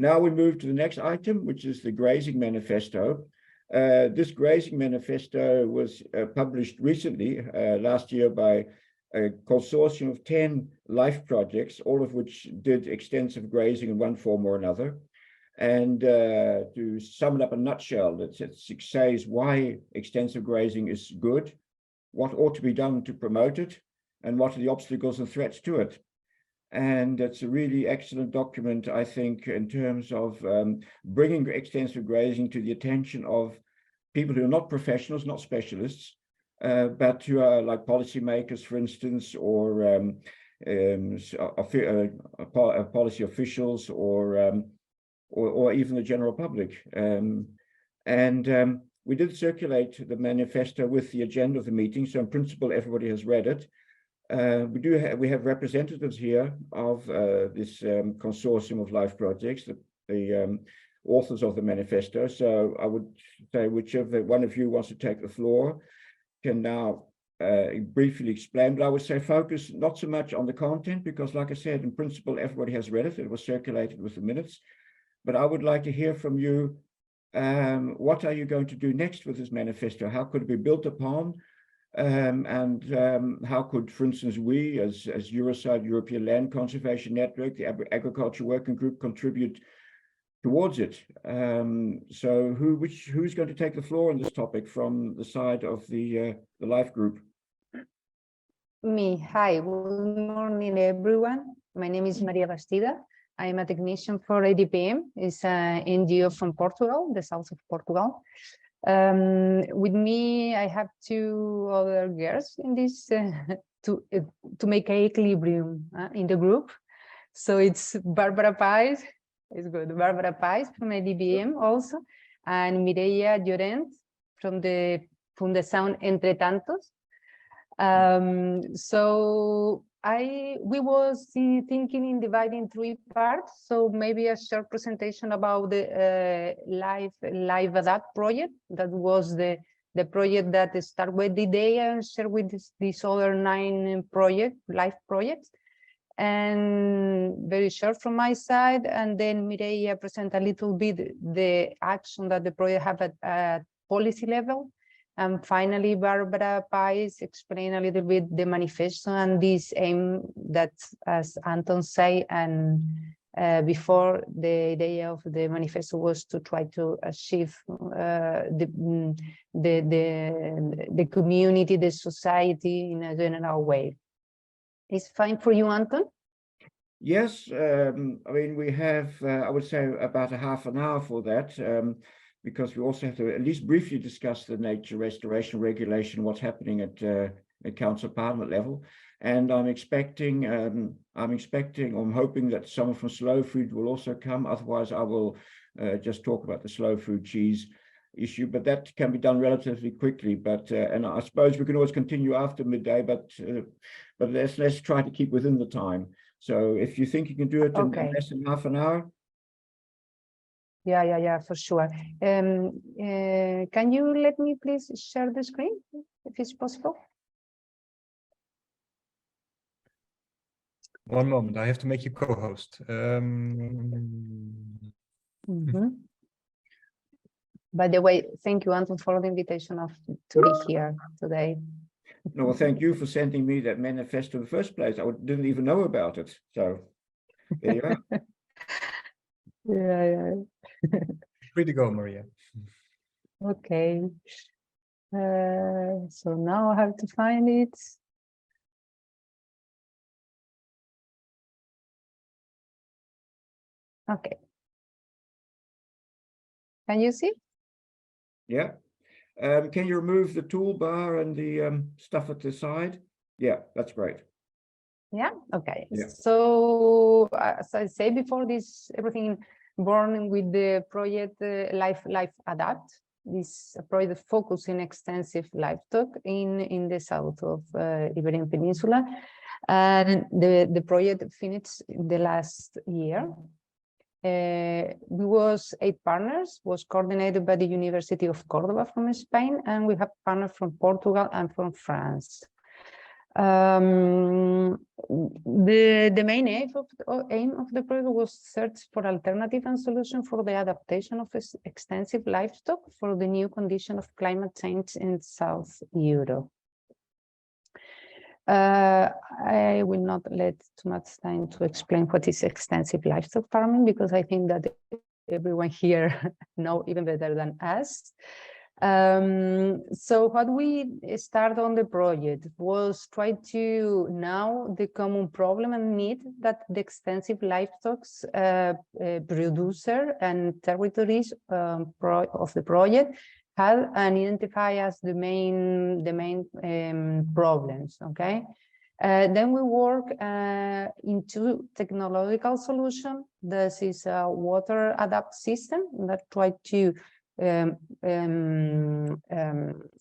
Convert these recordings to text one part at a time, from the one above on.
Now we move to the next item, which is the grazing manifesto. This grazing manifesto was published recently, last year, by a consortium of 10 life projects, all of which did extensive grazing in one form or another. And to sum it up in a nutshell, it says why extensive grazing is good, what ought to be done to promote it, and what are the obstacles and threats to it. And it's a really excellent document, I think, in terms of bringing extensive grazing to the attention of people who are not professionals, not specialists, but who are like policymakers, for instance, or policy officials, or even the general public. We did circulate the manifesto with the agenda of the meeting, so in principle, everybody has read it. We have representatives here of this consortium of life projects, the authors of the manifesto. So I would say whichever one of you wants to take the floor can now briefly explain, but I would say focus not so much on the content, because like I said, in principle, everybody has read it. It was circulated with the minutes. But I would like to hear from you, what are you going to do next with this manifesto? How could it be built upon? How could, for instance, we as Euroside, European Land Conservation Network, the Agriculture Working Group, contribute towards it? So who's going to take the floor on this topic from the side of the LIFE group? Me. Hi, good morning, everyone. My name is Maria Bastida. I am a technician for ADPM. It's an NGO from Portugal, the south of Portugal. With me, I have two other girls in this to make an equilibrium in the group. So it's Barbara Pais, it's good. Barbara Pais from ADPM also, and Mireia Llorent from the Fundação Entre Tantos. So we was thinking in dividing 3 parts, so maybe a short presentation about the Live Adapt project. That was the project that started with the idea and shared with these other 9 live projects. And very short from my side, and then Mireia present a little bit the action that the project have at policy level. And finally, Barbara Pais explain a little bit the manifesto and this aim that, as Anton said, and before, the idea of the manifesto was to try to achieve the community, the society in a general way. It's fine for you, Anton? Yes, I mean, we have, I would say, about a half an hour for that. Because we also have to at least briefly discuss the nature restoration regulation, what's happening at Council Parliament level. And I'm hoping that someone from Slow Food will also come. Otherwise, I will just talk about the slow food cheese issue, but that can be done relatively quickly. But and I suppose we can always continue after midday, but let's try to keep within the time. So if you think you can do it in less than half an hour. Yeah, for sure. Can you let me please share the screen, if it's possible? One moment, I have to make you co-host. By the way, thank you, Anton, for the invitation to be here today. No, well, thank you for sending me that manifesto in the first place. I didn't even know about it. So there you are. Yeah. Free to go, Maria. Okay. So now I have to find it. Okay. Can you see? Yeah. Can you remove the toolbar and the stuff at the side? Yeah, that's great. Yeah. Okay. Yeah. So as I said before, everything born with the project Life Adapt. This project focusing extensive livestock in the south of Iberian Peninsula, and the project finished in the last year. We was 8 partners, was coordinated by the University of Cordoba from Spain, and we have partners from Portugal and from France. The main aim of the project was search for alternative and solution for the adaptation of extensive livestock for the new condition of climate change in South Europe. I will not let too much time to explain what is extensive livestock farming, because I think that everyone here know even better than us. So what we started on the project was try to know the common problem and need that the extensive livestock producer and territories of the project had and identify as the main problems. Okay. Then we work into technological solution. This is a water adapt system that try to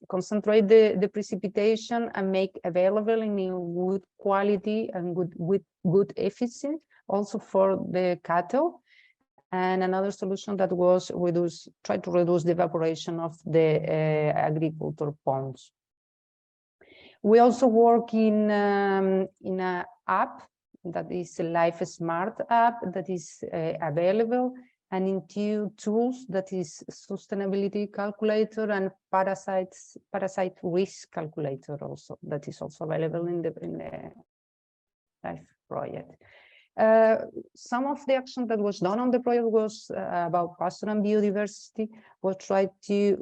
concentrate the precipitation and make available in good quality and good efficiency also for the cattle. And another solution that was try to reduce the evaporation of the agriculture ponds. We also work in an app that is a Life Smart app that is available, and in two tools that is sustainability calculator and parasite risk calculator also that is also available in the Life project. Some of the action that was done on the project was about pasture and biodiversity, was tried to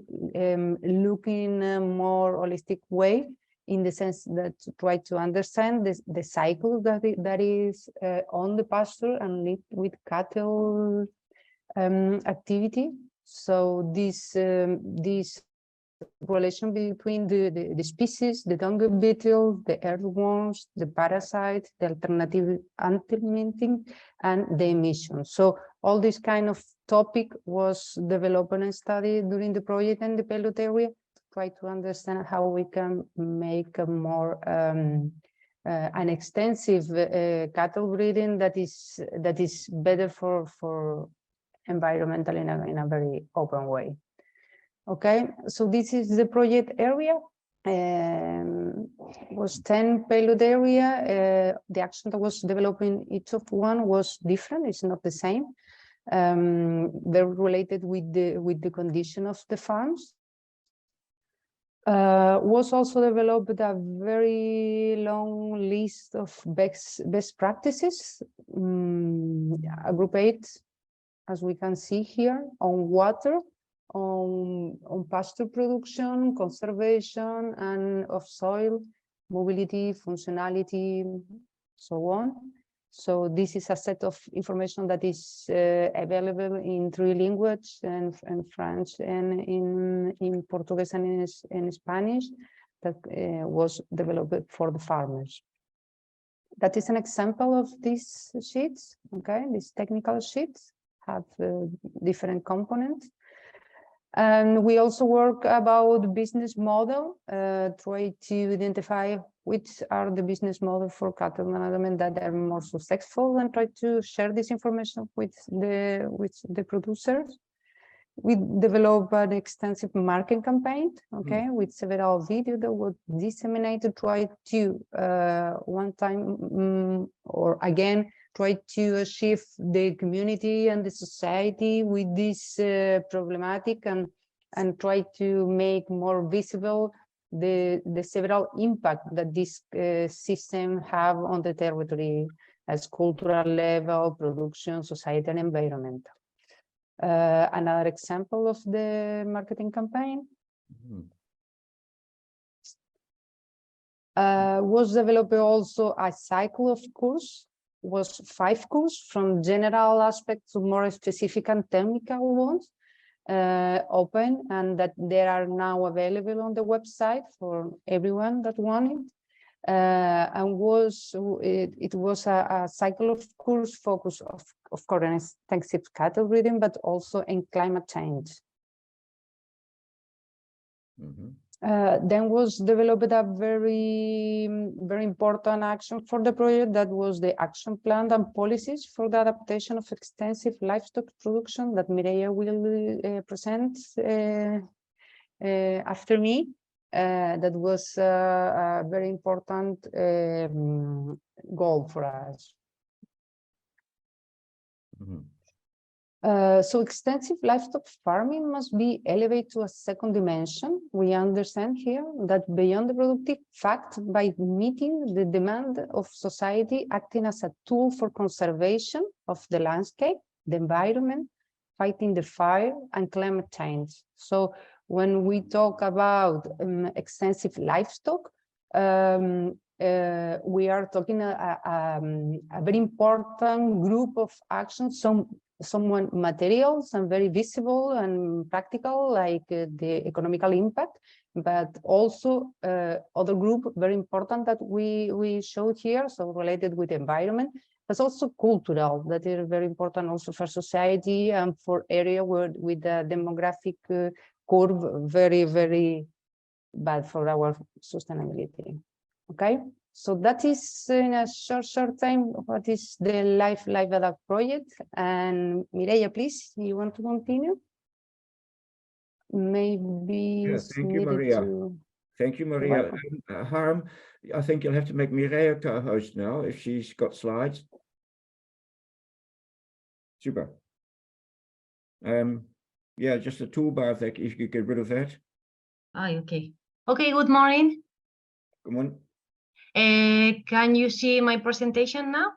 look in a more holistic way, in the sense that to try to understand the cycle that is on the pasture and live with cattle activity. So this relation between the species, the dung beetle, the earthworms, the parasites, the alternative implementing, and the emissions. So all this kind of topic was developed and studied during the project and the pilot area, to try to understand how we can make a more an extensive cattle breeding that is better for environmental in a very open way. Okay, so this is the project area. Was 10 payload area. The action that was developing each of one was different. It's not the same. They're related with the condition of the farms. Was also developed a very long list of best practices, grouped, as we can see here, on water, on pasture production, conservation, and of soil, mobility, functionality, so on. So this is a set of information that is available in 3 languages, and French, and in Portuguese, and in Spanish, that was developed for the farmers. That is an example of these sheets. Okay, these technical sheets have different components. And we also work about business model, try to identify which are the business model for cattle management that are more successful, and try to share this information with the producers. We develop an extensive marketing campaign, okay, with several videos that were disseminated, try to one time or again try to achieve the community and the society with this problematic, and try to make more visible the several impact that this system have on the territory as cultural level, production, society, and environmental. Another example of the marketing campaign was developed also a cycle of course, was 5 courses from general aspects to more specific and technical ones, open, and that they are now available on the website for everyone that wanted. And it was a cycle of course focus of course on extensive cattle breeding, but also in climate change. Then was developed a very important action for the project, that was the action plan and policies for the adaptation of extensive livestock production that Mireia will present after me. that was a very important goal for us. Mhm. So extensive livestock farming must be elevated to a second dimension. We understand here that beyond the productive fact, by meeting the demand of society, acting as a tool for conservation of the landscape, the environment, fighting the fire and climate change. So when we talk about extensive livestock, we are talking a very important group of actions, some materials and very visible and practical, like the economical impact, but also other group very important that we showed here, so related with the environment, but also cultural, that is very important also for society and for area where with the demographic curve very, very bad for our sustainability. Okay. So that is in a short time what is the Life Adapt project. And Mireia, please, you want to continue? Maybe Yeah, thank you, Maria. Thank you, Maria. Harm, I think you'll have to make Mireia co-host now if she's got slides. Super. Yeah, just a toolbar if you could get rid of that. Okay. Okay, good morning. Come on. Can you see my presentation now?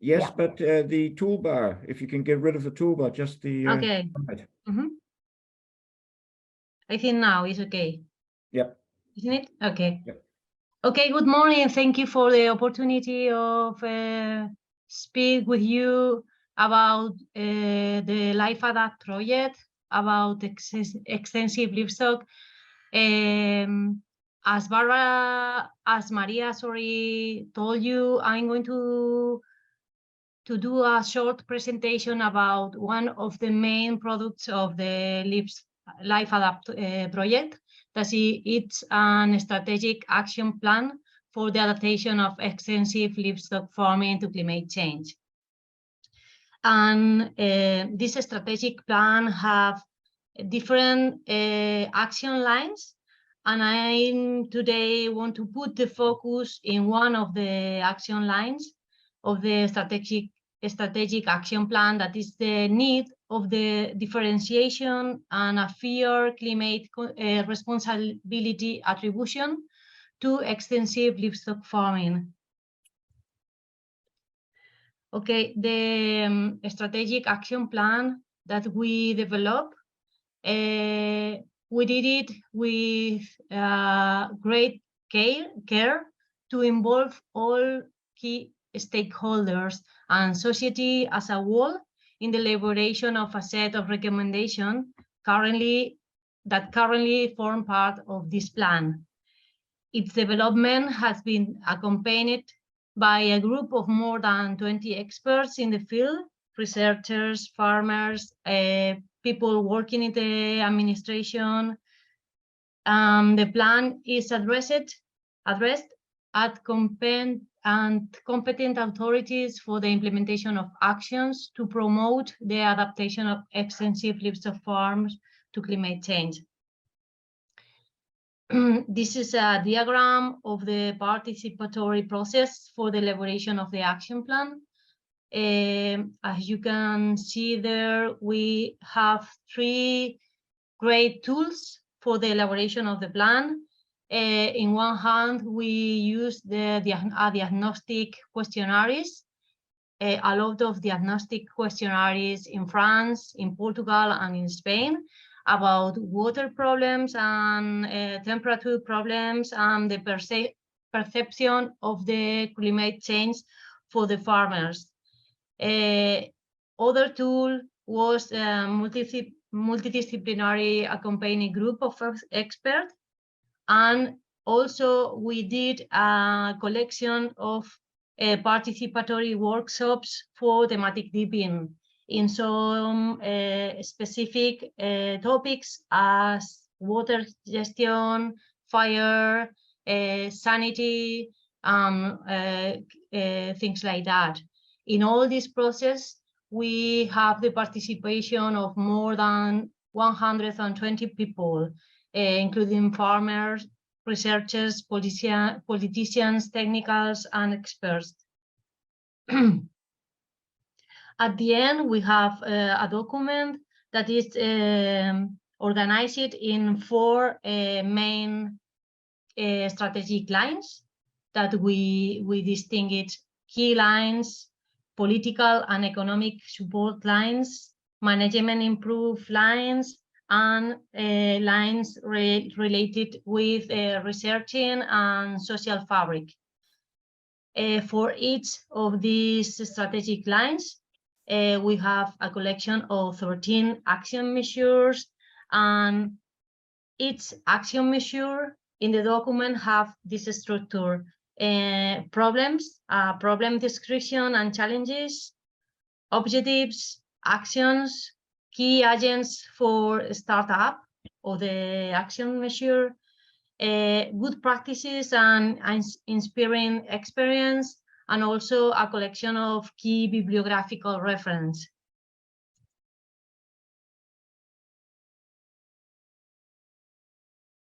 Yes, Yeah. but the toolbar, if you can get rid of the toolbar, just the Okay. slide. I think now is okay. Yep. Isn't it? Okay. Yep. Okay, good morning. Thank you for the opportunity of speak with you about the Life Adapt project, about extensive livestock. As Maria sorry told you, I'm going to do a short presentation about one of the main products of the Life Adapt project. It's a strategic action plan for the adaptation of extensive livestock farming to climate change. And this strategic plan have different action lines. And I today want to put the focus in one of the action lines of the strategic action plan, that is the need of the differentiation and a fair climate responsibility attribution to extensive livestock farming. Okay, the strategic action plan that we developed, we did it with great care to involve all key stakeholders and society as a whole in the elaboration of a set of recommendations that currently form part of this plan. Its development has been accompanied by a group of more than 20 experts in the field, researchers, farmers, people working in the administration. The plan is addressed at competent authorities for the implementation of actions to promote the adaptation of extensive livestock farms to climate change. This is a diagram of the participatory process for the elaboration of the action plan. As you can see there, we have 3 great tools for the elaboration of the plan. In one hand, we use the diagnostic questionnaires, a lot of diagnostic questionnaires in France, in Portugal, and in Spain about water problems and temperature problems and the perception of the climate change for the farmers. Other tool was a multidisciplinary accompanying group of experts, and also we did a collection of participatory workshops for thematic deeping in some specific topics as water gestion, fire, sanity, things like that. In all this process, we have the participation of more than 120 people, including farmers, researchers, politicians, technicals, and experts. At the end, we have a document that is organized in 4 main strategic lines that we distinguish: key lines, political and economic support lines, management improve lines, and lines related with researching and social fabric. For each of these strategic lines, we have a collection of 13 action measures, and each action measure in the document have this structure: problems, problem description and challenges, objectives, actions, key agents for startup of the action measure, good practices and inspiring experience, and also a collection of key bibliographical reference.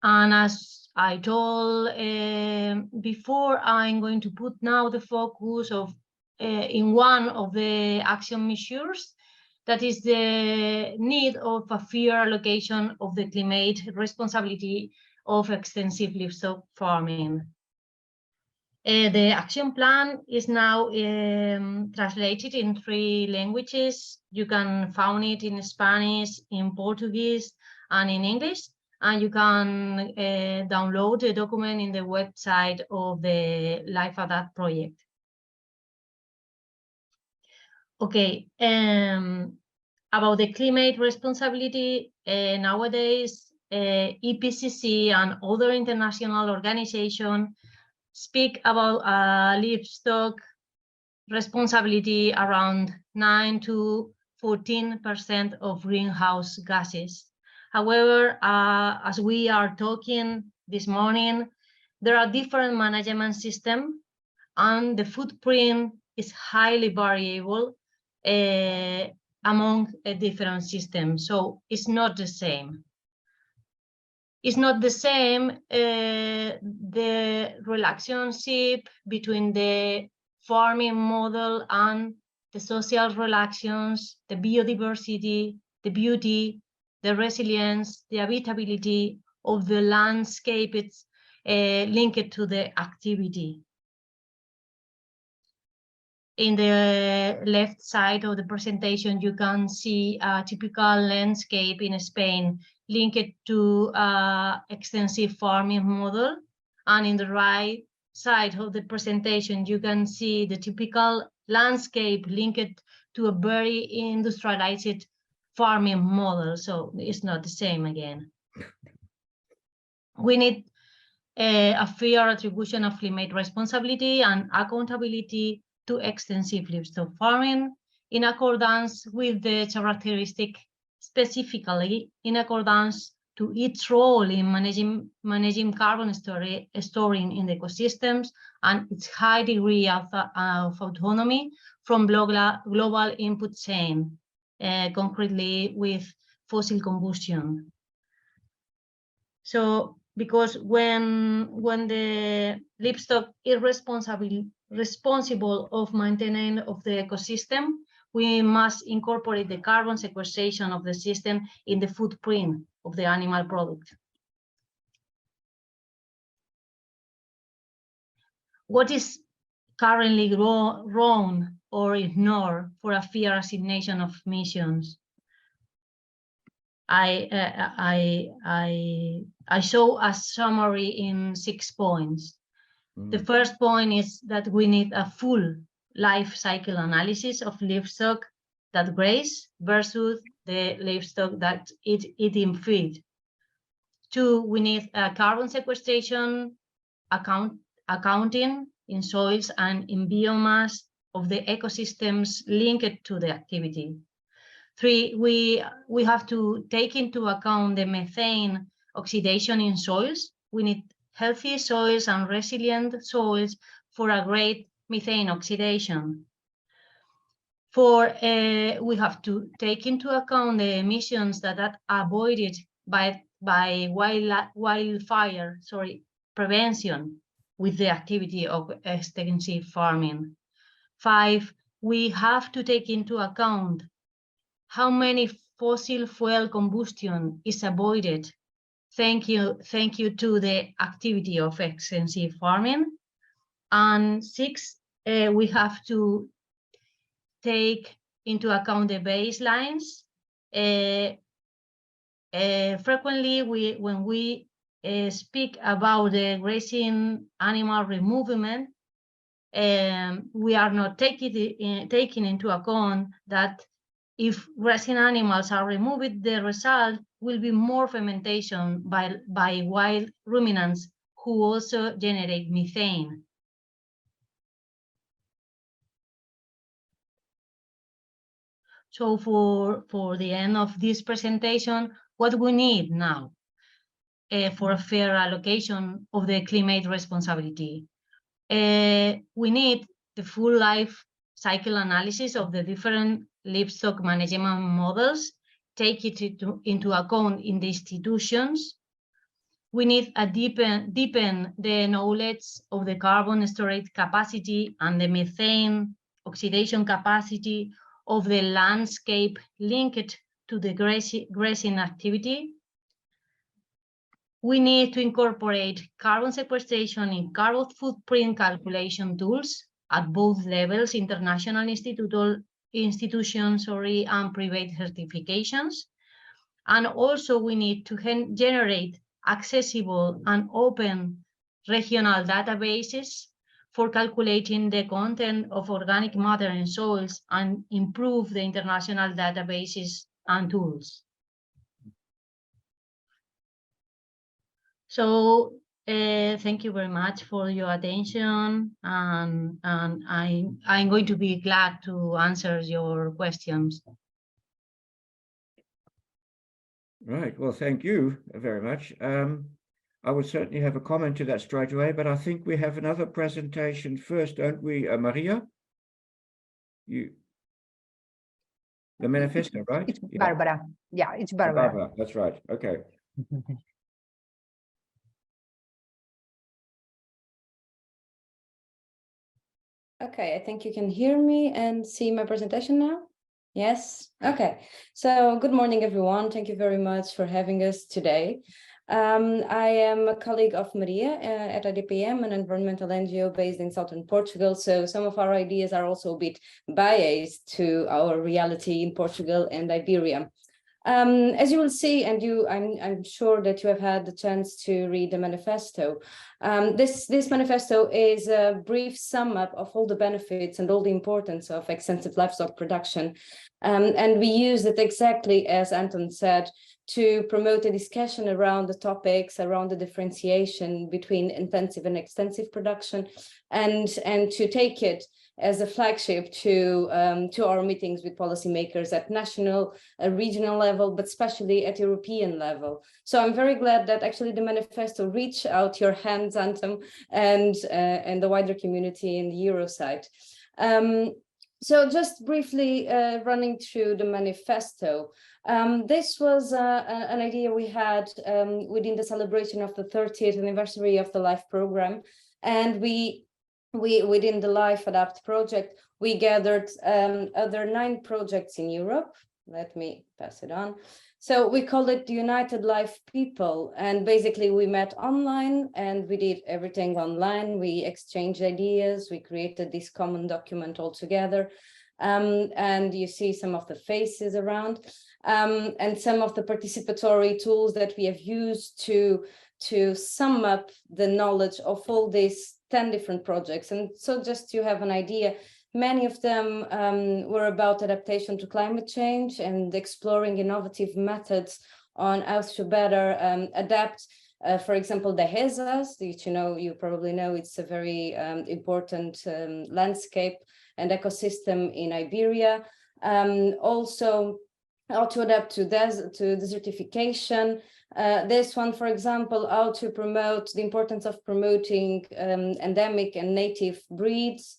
And as I told before, I'm going to put now the focus of in one of the action measures, that is the need of a fair allocation of the climate responsibility of extensive livestock farming. The action plan is now translated in 3 languages. You can find it in Spanish, in Portuguese, and in English. And you can download the document in the website of the Life Adapt project. Okay, about the climate responsibility, nowadays IPCC and other international organizations speak about livestock responsibility around 9 to 14% of greenhouse gases. However, as we are talking this morning, there are different management systems, and the footprint is highly variable among different systems. So it's not the same. It's not the same the relationship between the farming model and the social relations, the biodiversity, the beauty, the resilience, the habitability of the landscape. It's linked to the activity. In the left side of the presentation, you can see a typical landscape in Spain linked to extensive farming model. And in the right side of the presentation, you can see the typical landscape linked to a very industrialized farming model. So it's not the same again. We need a fair attribution of climate responsibility and accountability to extensive livestock farming in accordance with the characteristic, specifically in accordance to its role in managing carbon storing in the ecosystems and its high degree of autonomy from global input chain, concretely with fossil combustion. So, because when the livestock is responsible of maintaining of the ecosystem, we must incorporate the carbon sequestration of the system in the footprint of the animal product. What is currently wrong or ignored for a fair assignation of missions? I show a summary in 6 points. The first point is that we need a full life cycle analysis of livestock that graze versus the livestock that eating feed. 2, we need a carbon sequestration accounting in soils and in biomass of the ecosystems linked to the activity. 3, we have to take into account the methane oxidation in soils. We need healthy soils and resilient soils for a great methane oxidation. 4, we have to take into account the emissions that are avoided by by wildfire prevention with the activity of extensive farming. 5, we have to take into account how many fossil fuel combustion is avoided thank you to the activity of extensive farming. And 6, we have to take into account the baselines. Frequently, when we speak about the grazing animal removal, we are not taking into account that if grazing animals are removed, the result will be more fermentation by wild ruminants who also generate methane. So for the end of this presentation, what we need now for a fair allocation of the climate responsibility. We need the full life cycle analysis of the different livestock management models, take it into account in the institutions. We need a deepen the knowledge of the carbon storage capacity and the methane oxidation capacity of the landscape linked to the grazing activity. We need to incorporate carbon sequestration in carbon footprint calculation tools at both levels, international institutions, and private certifications. And also we need to generate accessible and open regional databases for calculating the content of organic matter in soils and improve the international databases and tools. So thank you very much for your attention, and I'm going to be glad to answer your questions. Right, well, thank you very much. I would certainly have a comment to that straight away, but I think we have another presentation first, don't we, Maria? The manifesto, right? It's Barbara. Yeah, it's Barbara. Barbara, that's right. Okay. Okay, I think you can hear me and see my presentation now. Yes. Okay. So good morning, everyone. Thank you very much for having us today. I am a colleague of Maria at IDPM, an environmental NGO based in southern Portugal. So some of our ideas are also a bit biased to our reality in Portugal and Iberia. As you will see, and I'm sure that you have had the chance to read the manifesto. This manifesto is a brief sum up of all the benefits and all the importance of extensive livestock production. And we use it exactly as Anton said, to promote a discussion around the topics, around the differentiation between intensive and extensive production, and to take it as a flagship to our meetings with policymakers at national, regional level, but especially at European level. So I'm very glad that actually the manifesto reached out your hands, Anton, and the wider community in the Eurosite. So just briefly running through the manifesto. This was an idea we had within the celebration of the 30th anniversary of the LIFE program, and we within the LIFE Adapt project, we gathered other 9 projects in Europe. Let me pass it on. So we call it the United LIFE People, and basically we met online and we did everything online. We exchanged ideas, we created this common document all together. And you see some of the faces around, and some of the participatory tools that we have used to sum up the knowledge of all these 10 different projects. And so just to have an idea, many of them were about adaptation to climate change and exploring innovative methods on how to better adapt. For example, the HESAs, which you probably know, it's a very important landscape and ecosystem in Iberia. Also, how to adapt to desertification. This one, for example, how to promote the importance of promoting endemic and native breeds.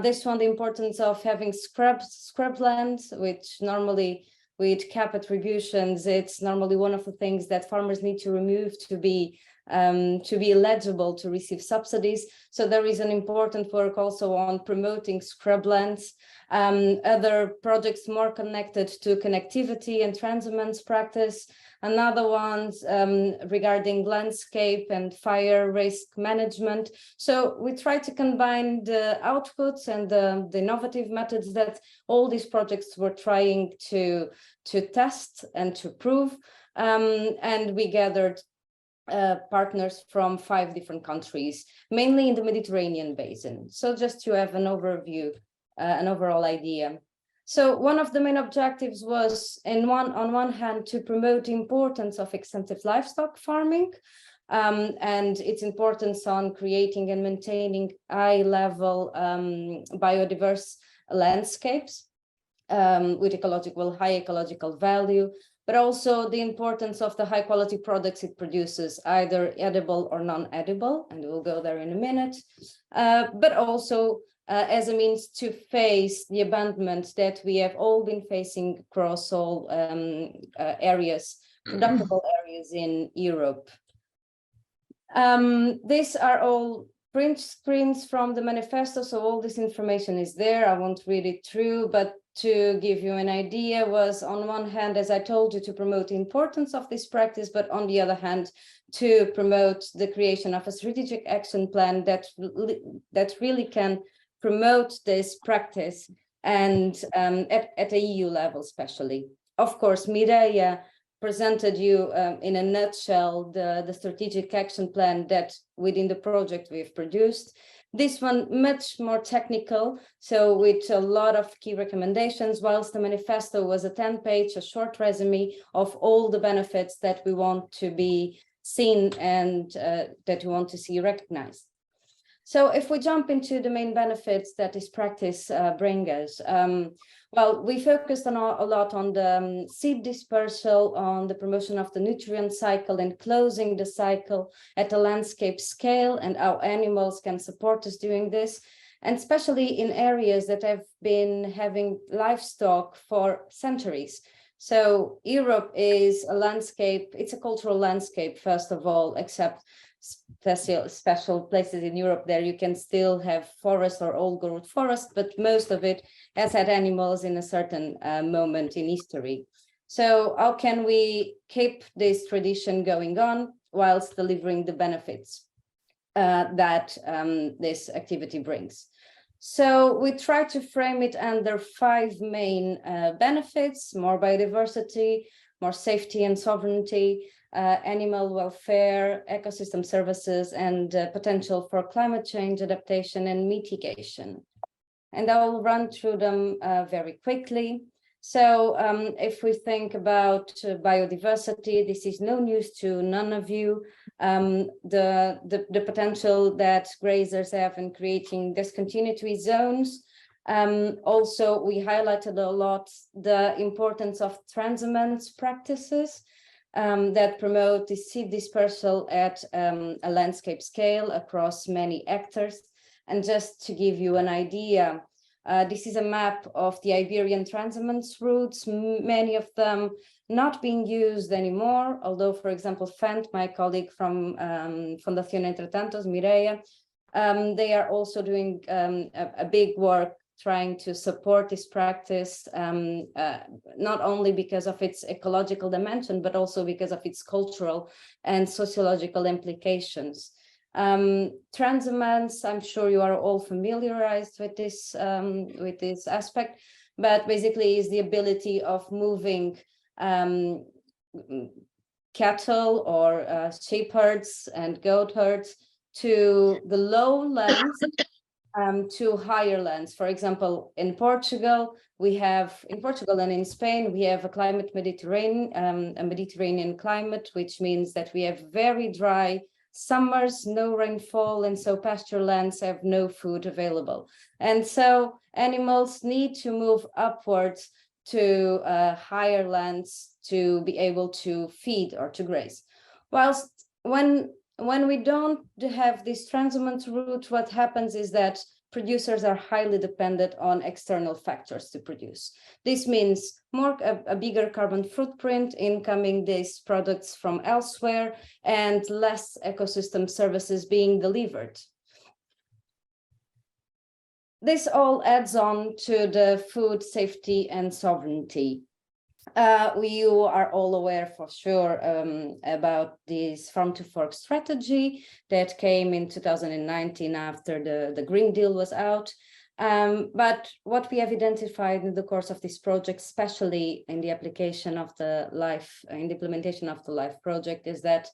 This one, the importance of having scrublands, which normally with cap attributions, it's normally one of the things that farmers need to remove to be eligible to receive subsidies. So there is an important work also on promoting scrublands, other projects more connected to connectivity and transhumance practice, another ones regarding landscape and fire risk management. So we try to combine the outputs and the innovative methods that all these projects were trying to test and to prove, and we gathered partners from 5 different countries, mainly in the Mediterranean basin. So just to have an overview, an overall idea. So one of the main objectives was, on one hand, to promote the importance of extensive livestock farming and its importance on creating and maintaining high-level biodiverse landscapes with high ecological value, but also the importance of the high quality products it produces, either edible or non-edible, and we'll go there in a minute, but also as a means to face the abandonment that we have all been facing across all areas, productive areas in Europe. These are all print screens from the manifesto, so all this information is there. I won't read it through, but to give you an idea was, on one hand, as I told you, to promote the importance of this practice, but on the other hand, to promote the creation of a strategic action plan that really can promote this practice, and at the EU level especially. Of course, Mireia presented you in a nutshell the strategic action plan that within the project we've produced. This one much more technical, so with a lot of key recommendations, whilst the manifesto was a 10-page, a short resume of all the benefits that we want to be seen and that we want to see recognized. So if we jump into the main benefits that this practice brings us, well, we focused on a lot on the seed dispersal, on the promotion of the nutrient cycle and closing the cycle at the landscape scale, and how animals can support us doing this, and especially in areas that have been having livestock for centuries. So Europe is a landscape, it's a cultural landscape, first of all, except special places in Europe there you can still have forest or old growth forest, but most of it has had animals in a certain moment in history. So how can we keep this tradition going on whilst delivering the benefits that this activity brings? So we try to frame it under 5 main benefits: more biodiversity, more safety and sovereignty, animal welfare, ecosystem services, and potential for climate change adaptation and mitigation. And I'll run through them very quickly. So if we think about biodiversity, this is no news to none of you. The potential that grazers have in creating discontinuity zones. Also, we highlighted a lot the importance of transhumance practices that promote the seed dispersal at a landscape scale across many hectares. And just to give you an idea, this is a map of the Iberian transhumance routes, many of them not being used anymore, although, for example, Fent, my colleague from Fundación Entretantos, Mireia, they are also doing a big work trying to support this practice, not only because of its ecological dimension, but also because of its cultural and sociological implications. Transhumance, I'm sure you are all familiarized with this aspect, but basically is the ability of moving cattle or sheep herds and goat herds to the lowlands to higher lands. For example, in Portugal and in Spain, we have a Mediterranean climate, which means that we have very dry summers, no rainfall, and so pasture lands have no food available. And so animals need to move upwards to higher lands to be able to feed or to graze. Whilst when we don't have this transhumance route, what happens is that producers are highly dependent on external factors to produce. This means a bigger carbon footprint incoming these products from elsewhere and less ecosystem services being delivered. This all adds on to the food safety and sovereignty. You are all aware for sure about this farm to fork strategy that came in 2019 after the Green Deal was out. But what we have identified in the course of this project, especially in the application of the in the implementation of the LIFE project, is that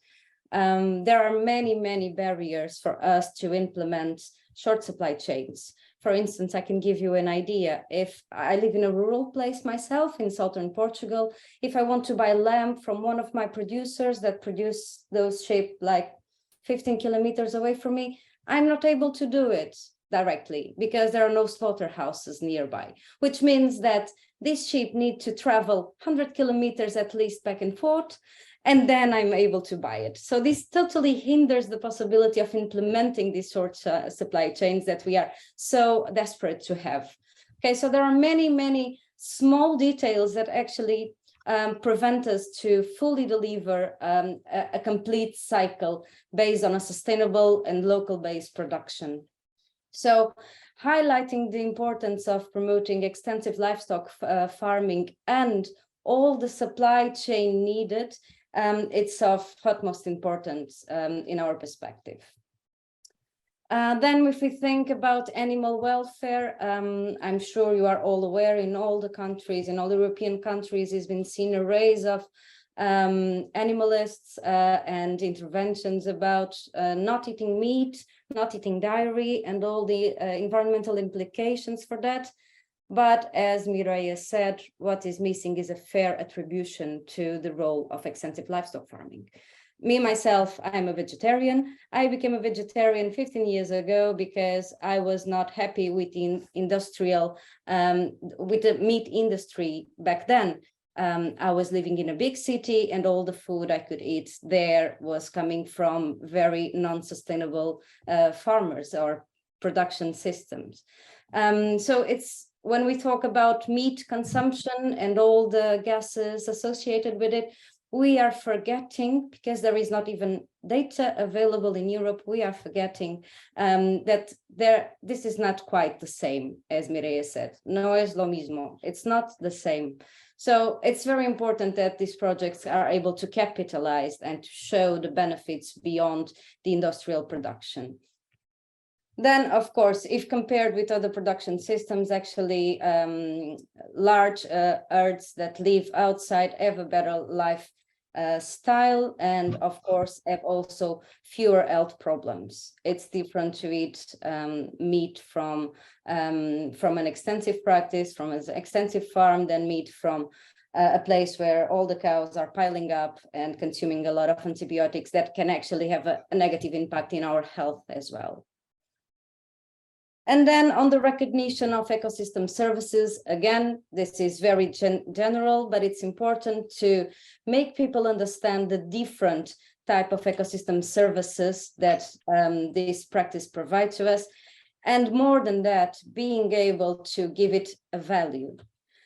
there are many barriers for us to implement short supply chains. For instance, I can give you an idea. If I live in a rural place myself in southern Portugal, if I want to buy lamb from one of my producers that produce those sheep like 15 kilometers away from me, I'm not able to do it directly because there are no slaughterhouses nearby, which means that these sheep need to travel 100 kilometers at least back and forth, and then I'm able to buy it. So this totally hinders the possibility of implementing these sorts of supply chains that we are so desperate to have. Okay, so there are many small details that actually prevent us to fully deliver a complete cycle based on a sustainable and local-based production. So highlighting the importance of promoting extensive livestock farming and all the supply chain needed, it's of utmost importance in our perspective. Then if we think about animal welfare, I'm sure you are all aware in all the countries, in all European countries, has been seen a rise of animalists and interventions about not eating meat, not eating dairy, and all the environmental implications for that. But as Mireia said, what is missing is a fair attribution to the role of extensive livestock farming. Me, myself, I'm a vegetarian. I became a vegetarian 15 years ago because I was not happy with the with the meat industry back then. I was living in a big city and all the food I could eat there was coming from very non-sustainable farmers or production systems. So it's when we talk about meat consumption and all the gases associated with it, we are forgetting, because there is not even data available in Europe, we are forgetting that this is not quite the same, as Mireia said. No es lo mismo. It's not the same. So it's very important that these projects are able to capitalize and to show the benefits beyond the industrial production. Then, of course, if compared with other production systems, actually large herds that live outside have a better life style and, of course, have also fewer health problems. It's different to eat meat from an extensive practice, from an extensive farm, than meat from a place where all the cows are piling up and consuming a lot of antibiotics that can actually have a negative impact in our health as well. And then on the recognition of ecosystem services, again, this is very general, but it's important to make people understand the different type of ecosystem services that this practice provides to us. And more than that, being able to give it a value.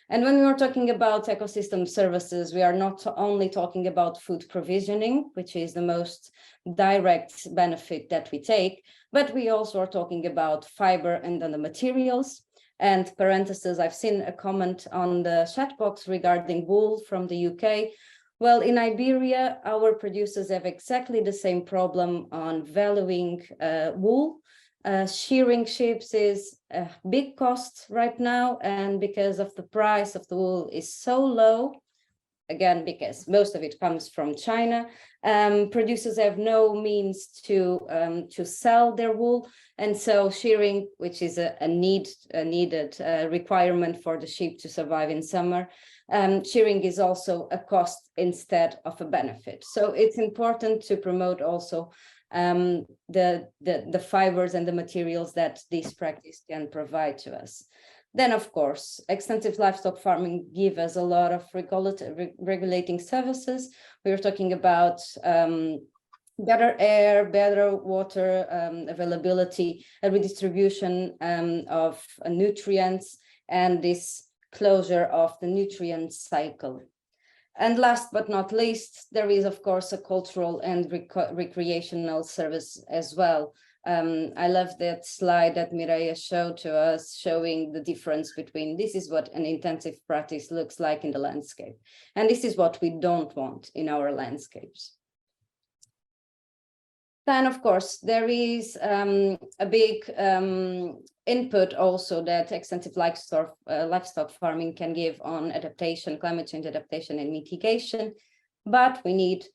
And when we are talking about ecosystem services, we are not only talking about food provisioning, which is the most direct benefit that we take, but we also are talking about fiber and then the materials. And parentheses, I've seen a comment on the chat box regarding wool from the UK. Well, in Iberia, our producers have exactly the same problem on valuing wool. Shearing sheep is a big cost right now, and because of the price of the wool is so low, again, because most of it comes from China, producers have no means to sell their wool, and so shearing, which is a needed requirement for the sheep to survive in summer, shearing is also a cost instead of a benefit. So it's important to promote also the fibers and the materials that this practice can provide to us. Then, of course, extensive livestock farming give us a lot of regulating services. We were talking about better air, better water availability, a redistribution of nutrients, and this closure of the nutrient cycle. And last but not least, there is, of course, a cultural and recreational service as well. I love that slide that Mireia showed to us, showing the difference between this is what an intensive practice looks like in the landscape, and this is what we don't want in our landscapes. Then, of course, there is a big input also that extensive livestock farming can give on adaptation, climate change adaptation and mitigation, but we need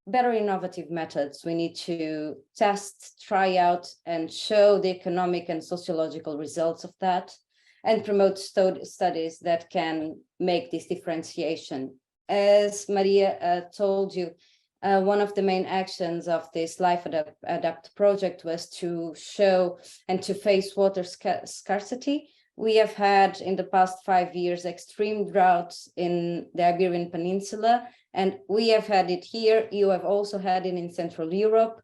better innovative methods. We need to test, try out, and show the economic and sociological results of that, and promote studies that can make this differentiation. As Maria told you, one of the main actions of this Life Adapt project was to show and to face water scarcity. We have had in the past 5 years extreme droughts in the Iberian Peninsula, and we have had it here. You have also had it in Central Europe.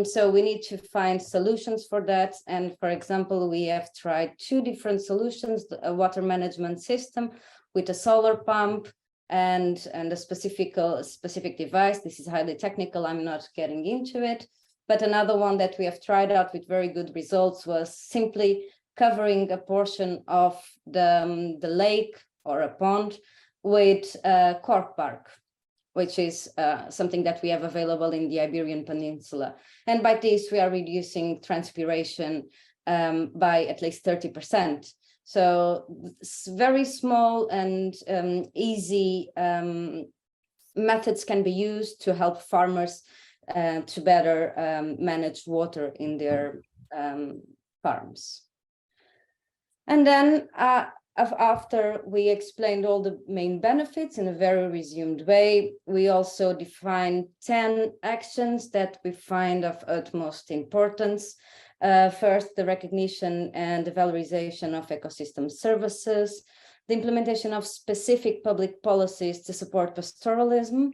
So we need to find solutions for that. And for example, we have tried 2 different solutions, a water management system with a solar pump and a specific device. This is highly technical, I'm not getting into it. But another one that we have tried out with very good results was simply covering a portion of the lake or a pond with cork bark, which is something that we have available in the Iberian Peninsula. And by this, we are reducing transpiration by at least 30%. So very small and easy methods can be used to help farmers to better manage water in their farms. And then after we explained all the main benefits in a very resumed way, we also defined 10 actions that we find of utmost importance. First, the recognition and the valorization of ecosystem services, the implementation of specific public policies to support pastoralism,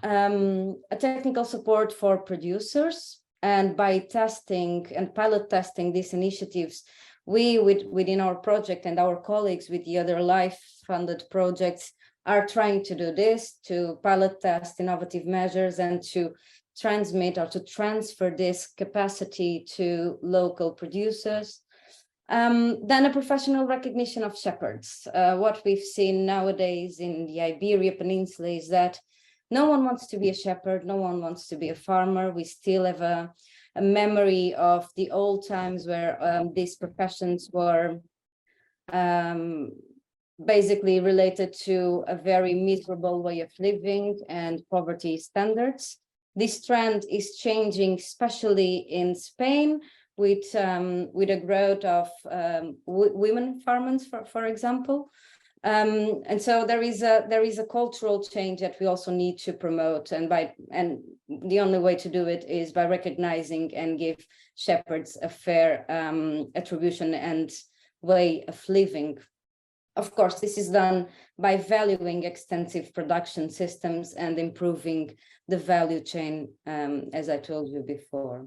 a technical support for producers, and by testing and pilot testing these initiatives, we within our project and our colleagues with the other LIFE-funded projects are trying to do this, to pilot test innovative measures and to transmit or to transfer this capacity to local producers. Then a professional recognition of shepherds. What we've seen nowadays in the Iberian Peninsula is that no one wants to be a shepherd, no one wants to be a farmer. We still have a memory of the old times where these professions were basically related to a very miserable way of living and poverty standards. This trend is changing, especially in Spain, with a growth of women farmers, for example. And so there is a cultural change that we also need to promote, and the only way to do it is by recognizing and give shepherds a fair attribution and way of living. Of course, this is done by valuing extensive production systems and improving the value chain, as I told you before.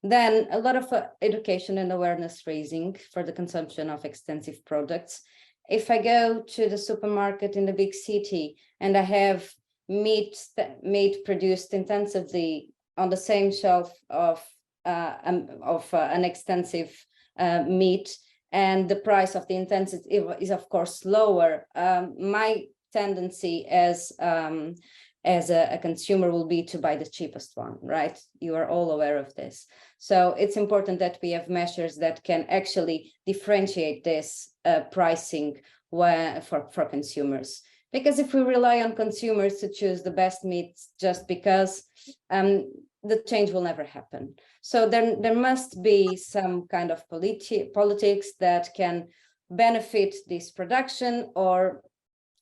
Then a lot of education and awareness raising for the consumption of extensive products. If I go to the supermarket in the big city and I have meat produced intensively on the same shelf of an extensive meat, and the price of the intensity is of course lower, my tendency as a consumer will be to buy the cheapest one, right? You are all aware of this. So it's important that we have measures that can actually differentiate this pricing for consumers. Because if we rely on consumers to choose the best meats just because, the change will never happen. So there must be some kind of politics that can benefit this production or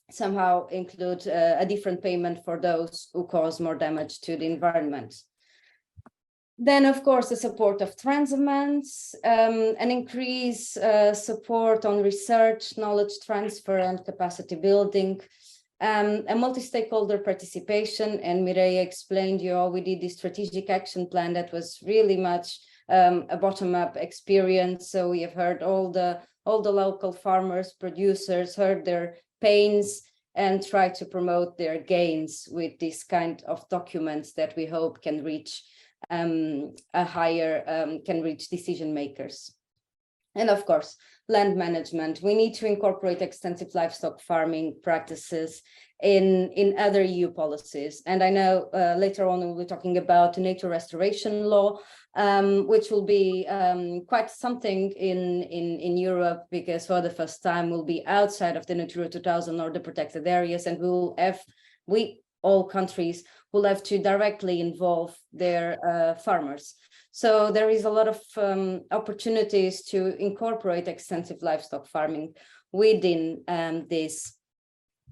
somehow include a different payment for those who cause more damage to the environment. Then, of course, the support of transhumance, an increased support on research, knowledge transfer, and capacity building. a multi-stakeholder participation, and Mireia explained you all, we did this strategic action plan that was really much a bottom-up experience. So we have heard all the local farmers, producers, heard their pains, and try to promote their gains with this kind of documents that we hope can reach can reach decision makers. And of course, land management. We need to incorporate extensive livestock farming practices in other EU policies. And I know later on we'll be talking about the nature restoration law, which will be quite something in Europe, because for the first time we'll be outside of the Natura 2000 or the protected areas, and all countries will have to directly involve their farmers. So there is a lot of opportunities to incorporate extensive livestock farming within these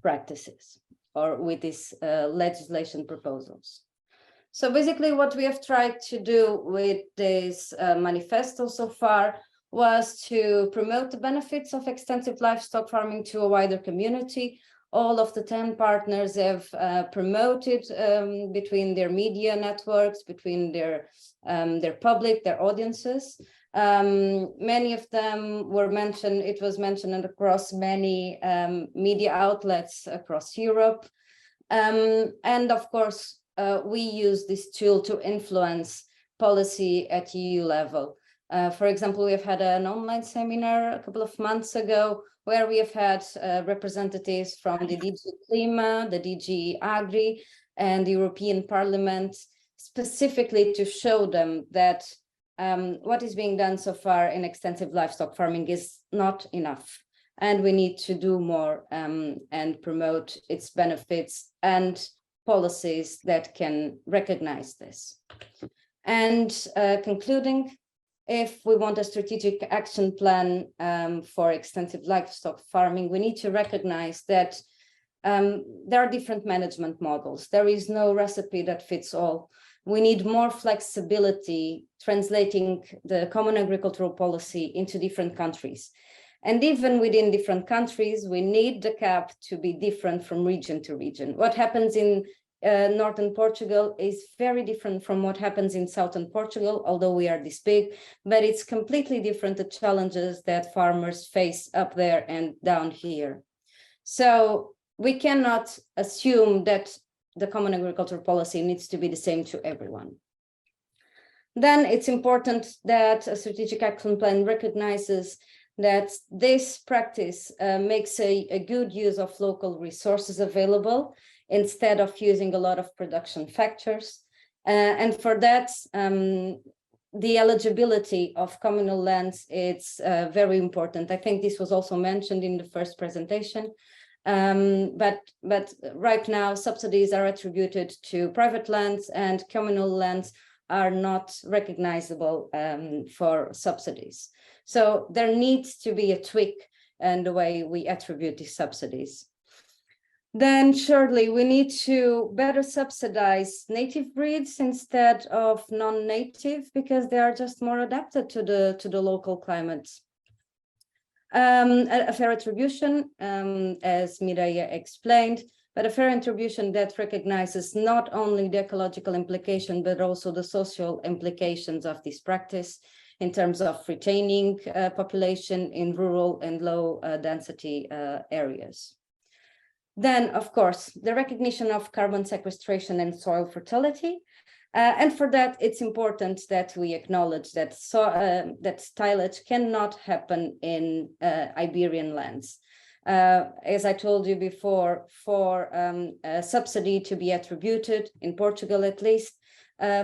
practices or with these legislation proposals. So basically what we have tried to do with this manifesto so far was to promote the benefits of extensive livestock farming to a wider community. All of the 10 partners have promoted between their media networks, between their public, their audiences. Many of them were mentioned, it was mentioned across many media outlets across Europe. And of course, we use this tool to influence policy at EU level. For example, we have had an online seminar a couple of months ago where we have had representatives from the DG Klima, the DG Agri, and the European Parliament, specifically to show them that what is being done so far in extensive livestock farming is not enough. And we need to do more and promote its benefits and policies that can recognize this. And concluding, if we want a strategic action plan for extensive livestock farming, we need to recognize that there are different management models. There is no recipe that fits all. We need more flexibility translating the common agricultural policy into different countries. And even within different countries, we need the CAP to be different from region to region. What happens in northern Portugal is very different from what happens in southern Portugal, although we are this big, but it's completely different, the challenges that farmers face up there and down here. So we cannot assume that the common agricultural policy needs to be the same to everyone. Then it's important that a strategic action plan recognizes that this practice makes a good use of local resources available instead of using a lot of production factors. And for that, the eligibility of communal lands, it's very important. I think this was also mentioned in the first presentation. But right now, subsidies are attributed to private lands and communal lands are not recognizable for subsidies. So there needs to be a tweak in the way we attribute these subsidies. Then surely we need to better subsidize native breeds instead of non-native, because they are just more adapted to the local climates. A fair attribution, as Mireia explained, but a fair attribution that recognizes not only the ecological implication, but also the social implications of this practice in terms of retaining population in rural and low density areas. Then, of course, the recognition of carbon sequestration and soil fertility. And for that, it's important that we acknowledge that that tillage cannot happen in Iberian lands. As I told you before, for a subsidy to be attributed, in Portugal at least,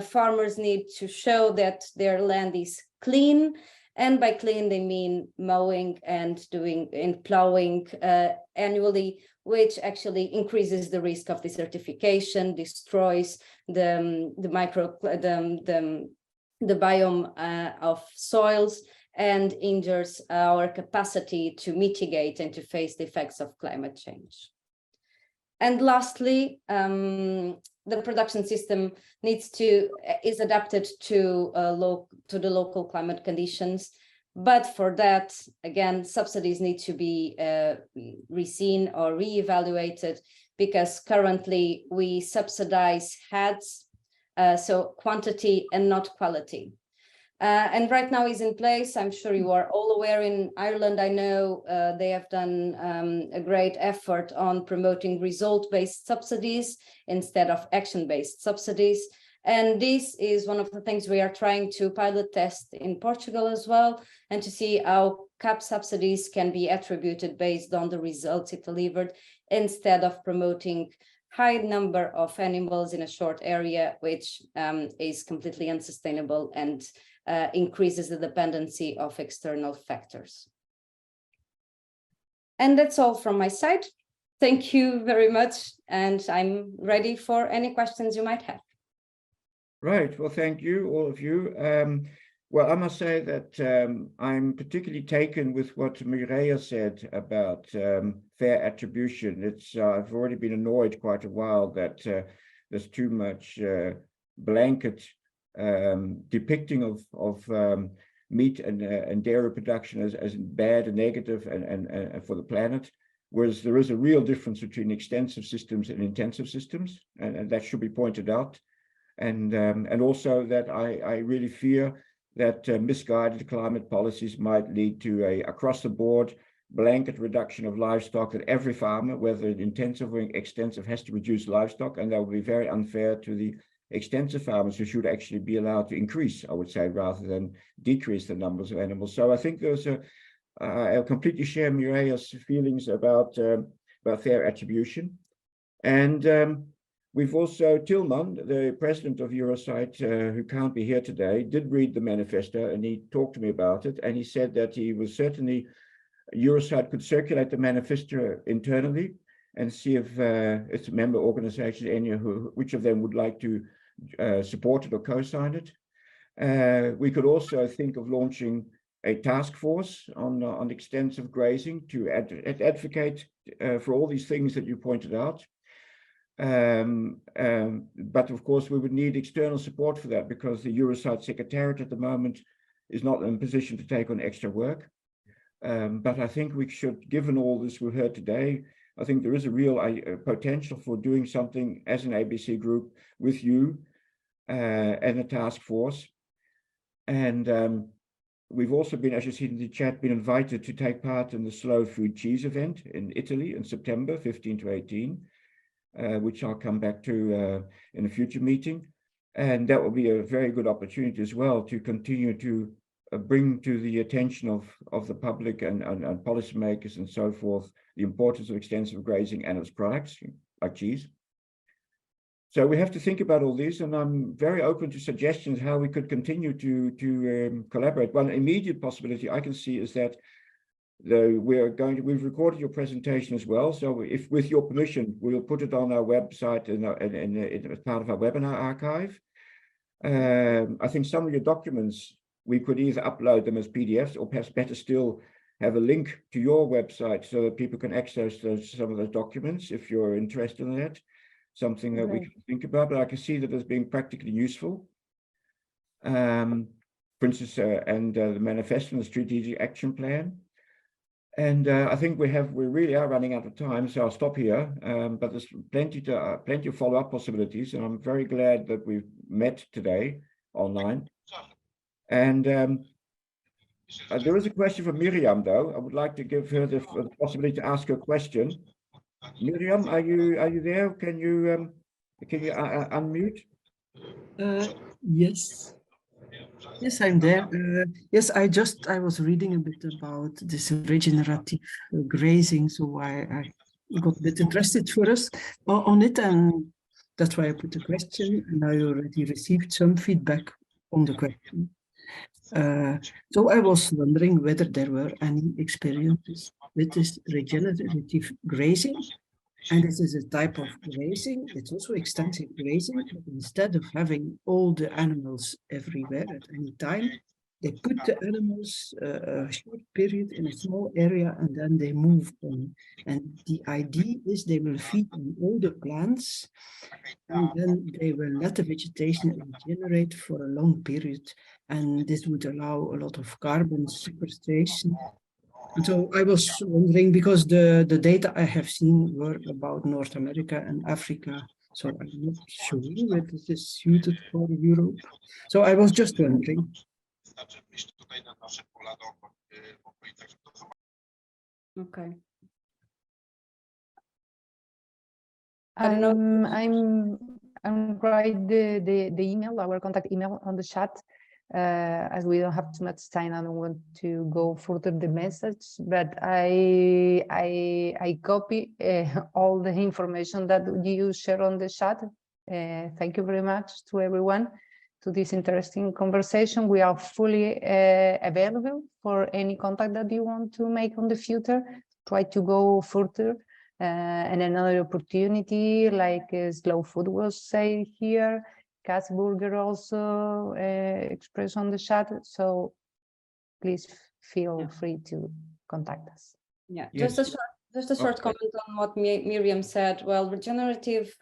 farmers need to show that their land is clean. And by clean, they mean mowing and plowing annually, which actually increases the risk of desertification, destroys the biome of soils, and injures our capacity to mitigate and to face the effects of climate change. And lastly, the production system is adapted to the local climate conditions. But for that, again, subsidies need to be reseen or reevaluated, because currently we subsidize heads, so quantity and not quality. And right now is in place. I'm sure you are all aware in Ireland. I know they have done a great effort on promoting result-based subsidies instead of action-based subsidies. And this is one of the things we are trying to pilot test in Portugal as well, and to see how CAP subsidies can be attributed based on the results it delivered, instead of promoting high number of animals in a short area, which is completely unsustainable and increases the dependency of external factors. And that's all from my side. Thank you very much, and I'm ready for any questions you might have. Right. Well, thank you, all of you. Well, I must say that I'm particularly taken with what Mireia said about fair attribution. I've already been annoyed quite a while that there's too much blanket depicting of meat and dairy production as bad and negative and for the planet, whereas there is a real difference between extensive systems and intensive systems, and that should be pointed out. And also that I really fear that misguided climate policies might lead to a across-the-board blanket reduction of livestock, that every farmer, whether intensive or extensive, has to reduce livestock, and that will be very unfair to the extensive farmers, who should actually be allowed to increase, I would say, rather than decrease the numbers of animals. So I think there's I completely share Mireia's feelings about fair attribution. And we've also, Tilman, the president of Eurosite, who can't be here today, did read the manifesto, and he talked to me about it. And he said that he was certainly, Eurosite could circulate the manifesto internally and see if its member organizations, any which of them would like to support it or co-sign it. We could also think of launching a task force on extensive grazing to advocate for all these things that you pointed out. But of course, we would need external support for that, because the Eurosite Secretariat at the moment is not in a position to take on extra work. But I think we should, given all this we've heard today, I think there is a real potential for doing something as an ABC group with you and a task force. And we've also been, as you see in the chat, been invited to take part in the Slow Food Cheese event in Italy in September 15 to 18. Which I'll come back to in a future meeting. And that will be a very good opportunity as well to continue to bring to the attention of the public and policymakers and so forth the importance of extensive grazing and its products, like cheese. So we have to think about all these, and I'm very open to suggestions how we could continue to collaborate. One immediate possibility I can see is that we've recorded your presentation as well. So if, with your permission, we'll put it on our website as part of our webinar archive. I think some of your documents, we could either upload them as PDFs, or perhaps better still, have a link to your website so that people can access some of those documents if you're interested in that. Something that we can think about, but I can see that as being practically useful. For instance, and the manifesto and the strategic action plan. And I think we really are running out of time, so I'll stop here. But there's plenty of follow-up possibilities, and I'm very glad that we've met today online. And there is a question from Miriam, though. I would like to give her the possibility to ask a question. Miriam, are you there? Can you unmute? Yes. Yes, I'm there. Yes, I was reading a bit about this regenerative grazing, so I got a bit interested for us on it, and that's why I put the question, and I already received some feedback on the question. So I was wondering whether there were any experiences with this regenerative grazing. And this is a type of grazing. It's also extensive grazing, but instead of having all the animals everywhere at any time, they put the animals a short period in a small area, and then they move on. And the idea is they will feed on all the plants, and then they will let the vegetation regenerate for a long period. And this would allow a lot of carbon sequestration And so I was wondering, because the data I have seen were about North America and Africa, so I'm not sure whether this is suited for Europe. So I was just wondering. Okay. I don't know. I'm write the email, our contact email on the chat. As we don't have too much time, I don't want to go further the message, but I copy all the information that you share on the chat. Thank you very much to everyone to this interesting conversation. We are fully available for any contact that you want to make on the future. Try to go further. And another opportunity, like Slow Food was said here, Burger also expressed on the chat. So please feel free to contact us. Yeah, Yes. just a short comment on what Miriam said. Well, regenerative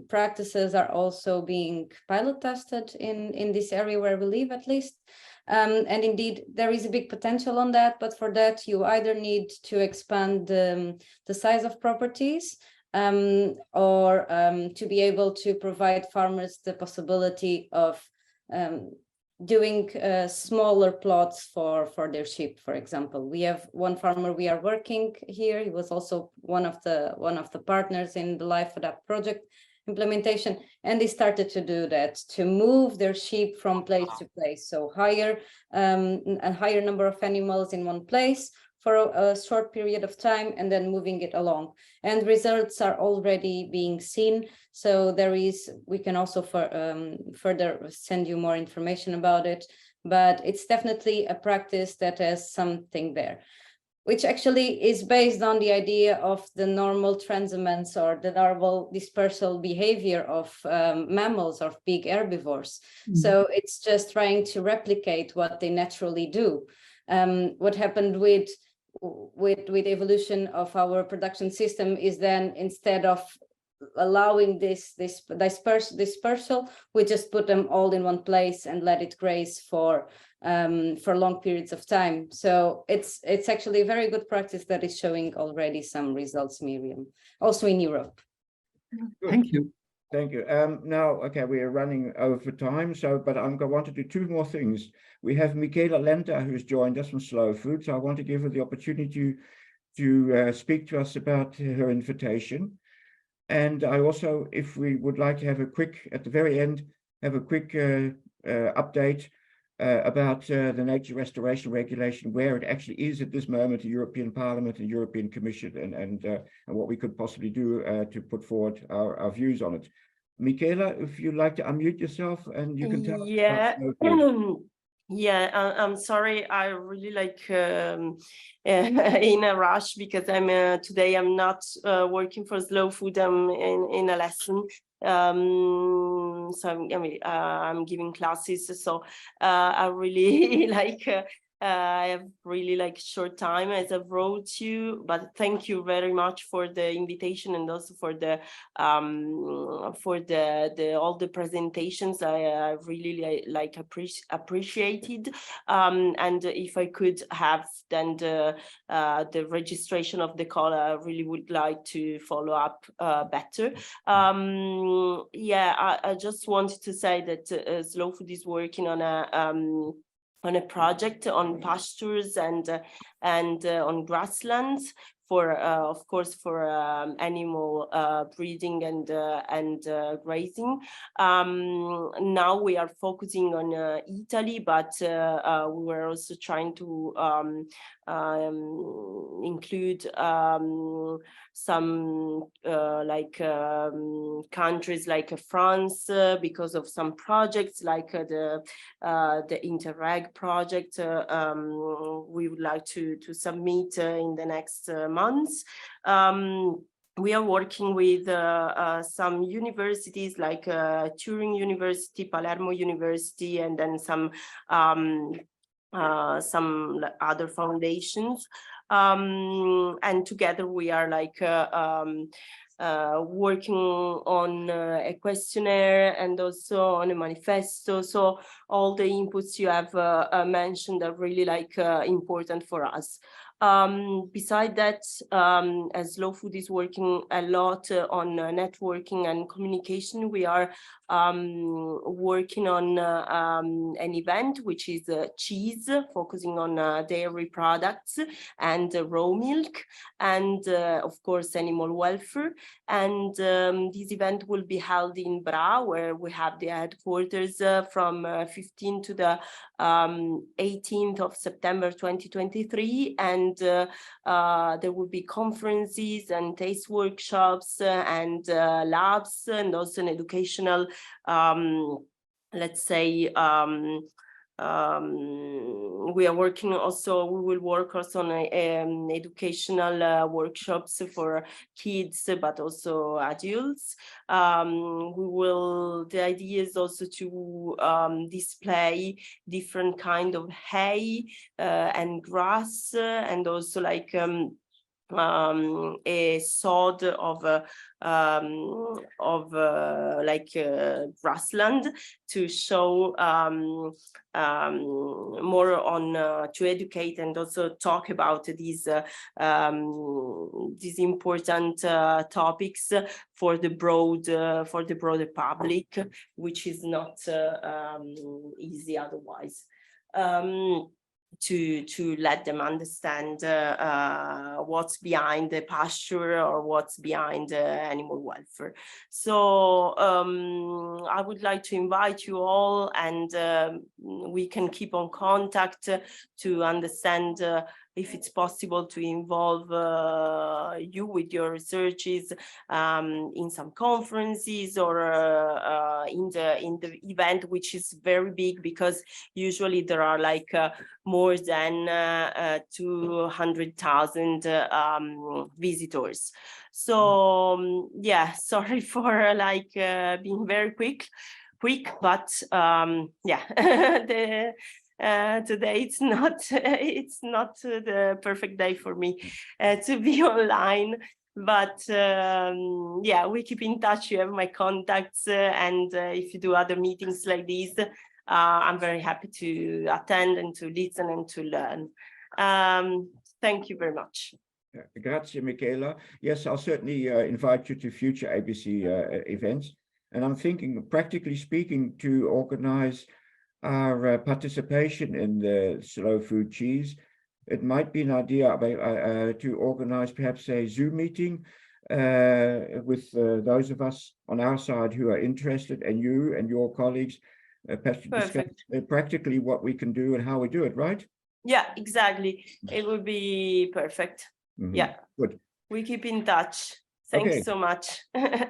practices are also being pilot tested in this area where we live, at least. And indeed, there is a big potential on that, but for that, you either need to expand the size of properties or to be able to provide farmers the possibility of doing smaller plots for their sheep. For example, we have one farmer we are working here. He was also one of the partners in the Life Adapt project implementation, and they started to do that, to move their sheep from place to place. So a higher number of animals in one place for a short period of time, and then moving it along. And results are already being seen. So we can also further send you more information about it, but it's definitely a practice that has something there, which actually is based on the idea of the normal transhumance or the normal dispersal behavior of mammals, of big herbivores. So it's just trying to replicate what they naturally do. What happened with evolution of our production system is then, instead of allowing this dispersal, we just put them all in one place and let it graze for long periods of time. So it's actually a very good practice that is showing already some results, Miriam, also in Europe. Good. Thank you. Thank you. Now, okay, we are running over time, but I want to do two more things. We have Michaela Lenta, who's joined us from Slow Food, so I want to give her the opportunity to speak to us about her invitation. And I also, if we would like to have a quick, at the very end, have a quick update about the nature restoration regulation, where it actually is at this moment, the European Parliament and European Commission, and what we could possibly do to put forward our views on it. Michaela, if you'd like to unmute yourself, and you can tell us about Slow Food. Yeah, I'm sorry. I really in a rush because today I'm not working for Slow Food. I'm in a lesson. So I'm giving classes. So I really I have really short time, as I wrote you, but thank you very much for the invitation and also for the all the presentations. I really appreciated. And if I could have then the registration of the call, I really would like to follow up better. Yeah, I just wanted to say that Slow Food is working on a project on pastures and on grasslands for of course for animal breeding and grazing. Now we are focusing on Italy, but we were also trying to include some countries like France because of some projects like the Interreg project we would like to submit in the next months. We are working with some universities like Turin University, Palermo University, and then some other foundations. And together we are working on a questionnaire and also on a manifesto. So all the inputs you have mentioned are really like important for us. Beside that, as Slow Food is working a lot on networking and communication, we are working on an event which is cheese, focusing on dairy products and raw milk, and of course animal welfare. And this event will be held in Bra, where we have the headquarters from 15 to the 18th of September 2023, and there will be conferences and taste workshops and labs, and also an educational, let's say, we will work also on educational workshops for kids, but also adults. The idea is also to display different kind of hay and grass, and also like a sod of grassland, to show more on to educate and also talk about these important topics for the broader public, which is not easy otherwise. To let them understand what's behind the pasture or what's behind animal welfare. So I would like to invite you all, and we can keep on contact to understand if it's possible to involve you with your researches in some conferences or in the event, which is very big, because usually there are like more than 200,000 visitors. So yeah, sorry for like being very quick, but yeah. Today it's not the perfect day for me to be online, but yeah, we keep in touch. You have my contacts, and if you do other meetings like these, I'm very happy to attend and to listen and to learn. Thank you very much. Grazie, Michaela. Yes, I'll certainly invite you to future ABC events. And I'm thinking, practically speaking, to organize our participation in the slow food cheese. It might be an idea to organize perhaps a Zoom meeting with those of us on our side who are interested, and you and your colleagues, perhaps to discuss practically what we can do and how we do it, right? Yeah, exactly. It would be perfect. Mm-hmm. Yeah, good. We keep in touch. Thanks so much.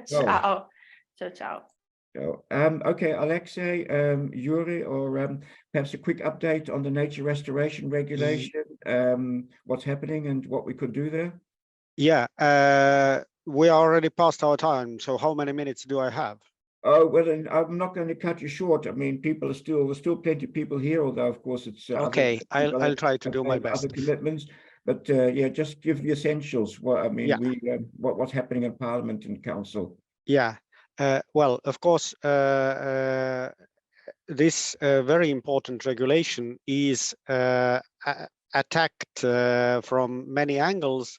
Ciao. Ciao, ciao. Okay, Alexei, Yuri, or perhaps a quick update on the nature restoration regulation, what's happening and what we could do there? Yeah, we are already past our time. So how many minutes do I have? Oh, well, I'm not going to cut you short. I mean, there's still plenty of people here, although of course it's okay. I'll try to do my best. Other commitments, but yeah, just give the essentials. What I mean, yeah. What's happening in Parliament and Council? Yeah. Well, of course, this very important regulation is attacked from many angles.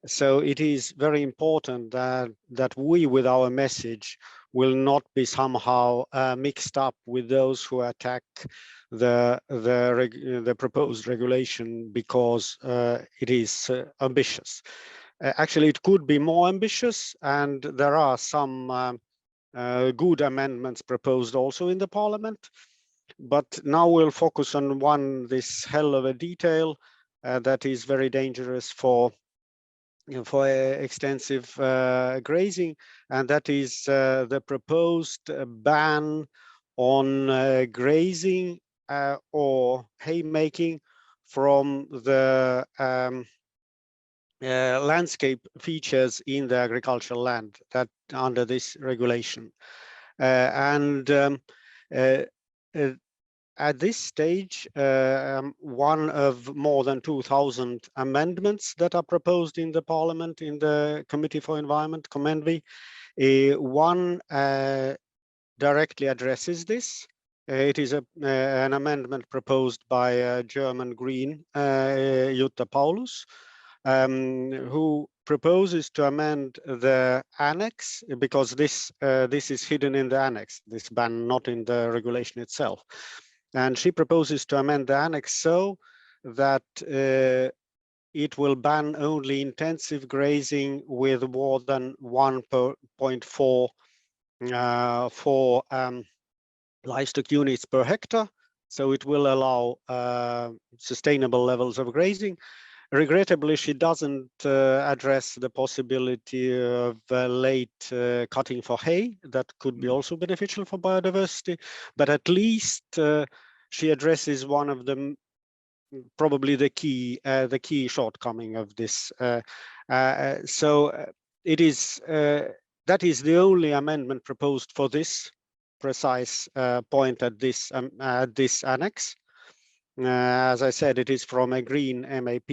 So it is very important that we, with our message, will not be somehow mixed up with those who attack the proposed regulation because it is ambitious. Actually, it could be more ambitious, and there are some good amendments proposed also in the Parliament. But now we'll focus on this hell of a detail that is very dangerous for extensive grazing, and that is the proposed ban on grazing or haymaking from the landscape features in the agricultural land that under this regulation. at this stage, one of more than 2,000 amendments that are proposed in the Parliament, in the Committee for Environment, COMENVI. One directly addresses this. It is an amendment proposed by German Green, Jutta Paulus, who proposes to amend the annex, because this is hidden in the annex, this ban, not in the regulation itself. And she proposes to amend the annex so that it will ban only intensive grazing with more than 1.4 livestock units per hectare. So it will allow sustainable levels of grazing. Regrettably, she doesn't address the possibility of late cutting for hay. That could be also beneficial for biodiversity, but at least she addresses one of them, probably the key shortcoming of this. So it is that is the only amendment proposed for this precise point at this annex. As I said, it is from a green MAP,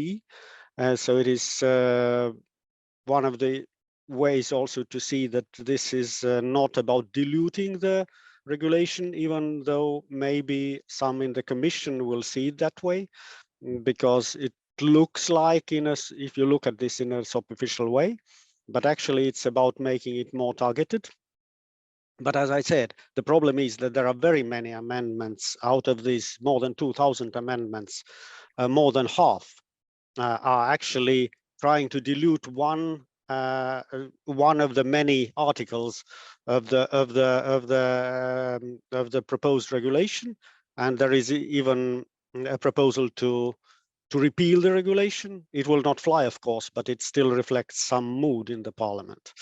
so it is one of the ways also to see that this is not about diluting the regulation, even though maybe some in the Commission will see it that way, because it looks like, if you look at this in a superficial way, but actually it's about making it more targeted. But as I said, the problem is that there are very many amendments. Out of these more than 2,000 amendments, more than half are actually trying to dilute one of the many articles of the proposed regulation, and there is even a proposal to repeal the regulation. It will not fly, of course, but it still reflects some mood in the Parliament.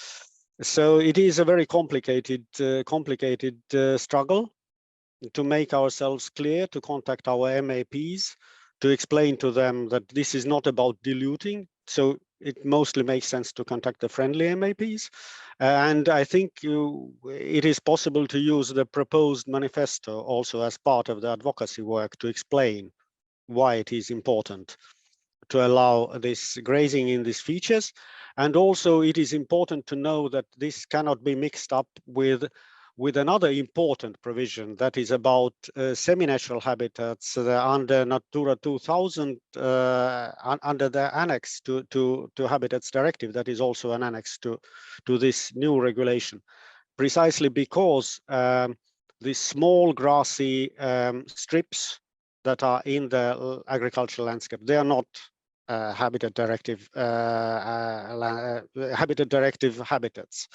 So it is a very complicated struggle to make ourselves clear, to contact our MAPs, to explain to them that this is not about diluting. So it mostly makes sense to contact the friendly MAPs. And I think it is possible to use the proposed manifesto also as part of the advocacy work to explain why it is important to allow this grazing in these features. And also it is important to know that this cannot be mixed up with another important provision that is about semi-natural habitats under Natura 2000, under the annex to Habitats Directive, that is also an annex to this new regulation, precisely because these small grassy strips that are in the agricultural landscape, they are not Habitat Directive habitats.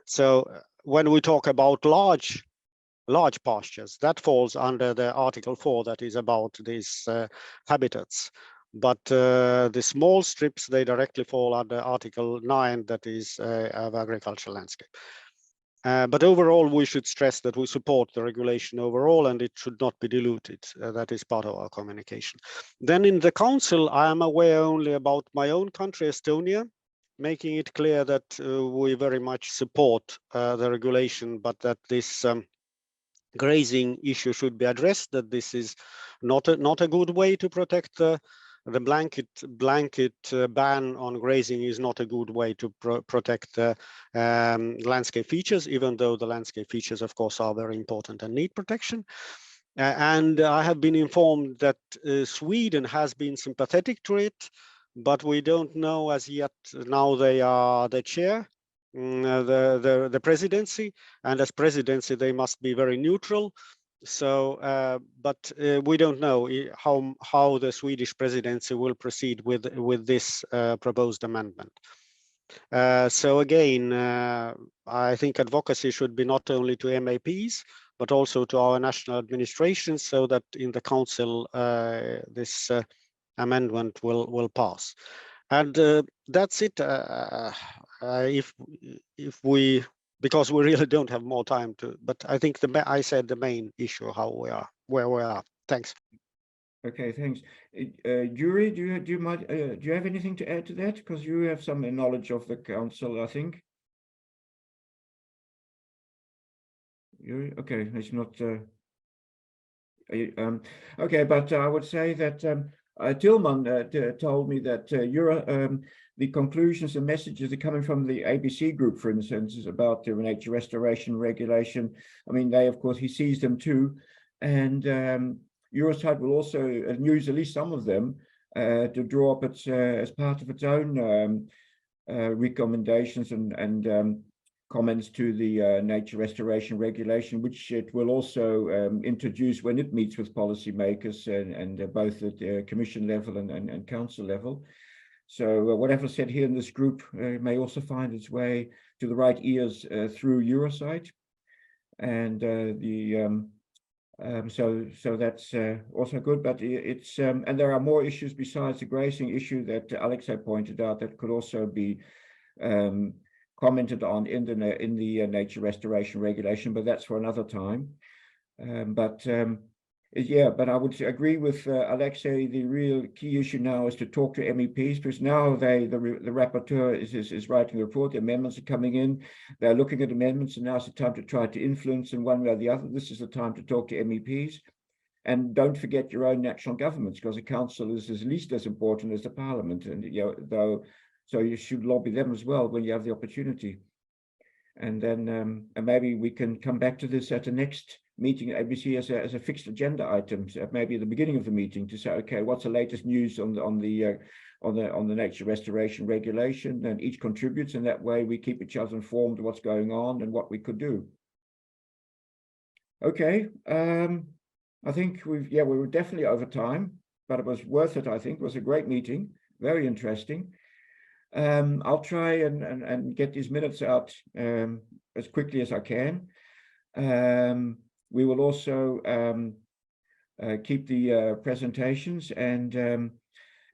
So when we talk about large pastures, that falls under the Article 4, that is about these habitats. But the small strips, they directly fall under Article 9, that is of agricultural landscape. But overall, we should stress that we support the regulation overall, and it should not be diluted. That is part of our communication. Then in the Council, I am aware only about my own country, Estonia, making it clear that we very much support the regulation, but that this grazing issue should be addressed, that this is not a good way to protect the blanket ban on grazing is not a good way to protect the landscape features, even though the landscape features, of course, are very important and need protection. And I have been informed that Sweden has been sympathetic to it, but we don't know as yet. Now they are the chair, the presidency, and as presidency they must be very neutral. So, but we don't know how the Swedish presidency will proceed with this proposed amendment. So again, I think advocacy should be not only to MAPs, but also to our national administrations, so that in the Council this amendment will pass. And that's it. If we, because we really don't have more time to, but I think I said the main issue, how we are, where we are. Thanks. Okay, thanks. Yuri, do you have anything to add to that? Because you have some knowledge of the Council, I think. Yuri, okay, it's not. Okay, but I would say that Tilman told me that the conclusions and messages are coming from the ABC group, for instance, about the nature restoration regulation. I mean, they, of course, he sees them too. And Eurosite will also use at least some of them to draw up its as part of its own recommendations and comments to the nature restoration regulation, which it will also introduce when it meets with policymakers and both at the commission level and council level. So whatever said here in this group may also find its way to the right ears through Eurosite. And so that's also good, but it's and there are more issues besides the grazing issue that Alexei pointed out that could also be commented on in the nature restoration regulation, but that's for another time. Yeah, but I would agree with Alexei. The real key issue now is to talk to MEPs, because now the rapporteur is writing a report. The amendments are coming in. They're looking at amendments, and now's the time to try to influence in one way or the other. This is the time to talk to MEPs, and don't forget your own national governments, because the council is at least as important as the parliament, and so you should lobby them as well when you have the opportunity. And then and maybe we can come back to this at the next meeting at ABC as a fixed agenda item, maybe at the beginning of the meeting, to say, okay, what's the latest news on the nature restoration regulation, and each contributes, and that way we keep each other informed of what's going on and what we could do. Okay, I think we were definitely over time, but it was worth it. I think it was a great meeting, very interesting. I'll try and get these minutes out as quickly as I can. We will also keep the presentations, and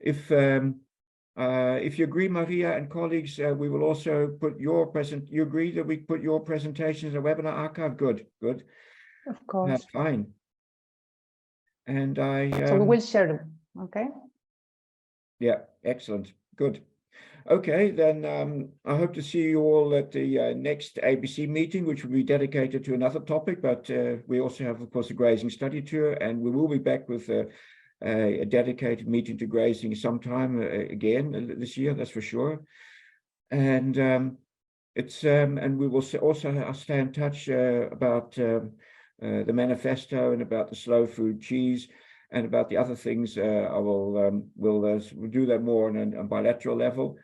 if you agree, Maria and colleagues, we will also put your you agree that we put your presentations in a webinar archive? Good. Of course. Fine. And So we will share them, okay? Yeah, excellent. Good. Okay, then I hope to see you all at the next ABC meeting, which will be dedicated to another topic, but we also have, of course, a grazing study tour, and we will be back with a dedicated meeting to grazing sometime again this year, that's for sure. And and we will also stay in touch about the manifesto and about the slow food cheese and about the other things. I will we'll do that more on a bilateral level.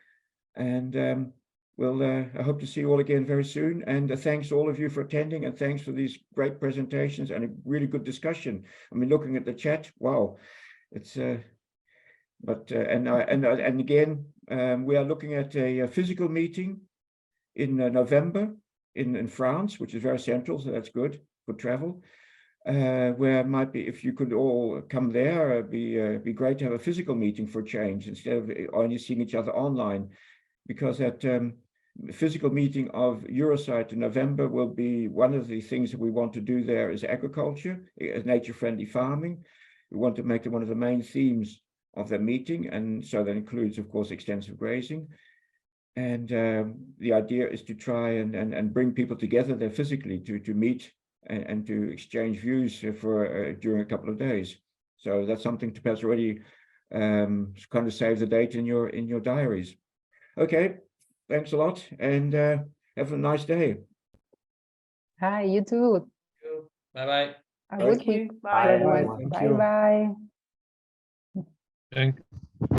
And I hope to see you all again very soon. And thanks to all of you for attending, and thanks for these great presentations and a really good discussion. I mean, looking at the chat, wow, it's and again, we are looking at a physical meeting in November in France, which is very central, so that's good for travel. Where it might be, if you could all come there, it'd be great to have a physical meeting for a change instead of only seeing each other online. Because that physical meeting of Eurosite in November will be one of the things that we want to do there is agriculture, nature-friendly farming. We want to make it one of the main themes of the meeting, and so that includes, of course, extensive grazing. And the idea is to try and bring people together there physically to meet and to exchange views for during a couple of days. So that's something to perhaps already kind of save the date in your diaries. Okay, thanks a lot, and have a nice day. Hi, you too. Bye-bye. A good week. Bye. Bye. Thank you. Bye. Thank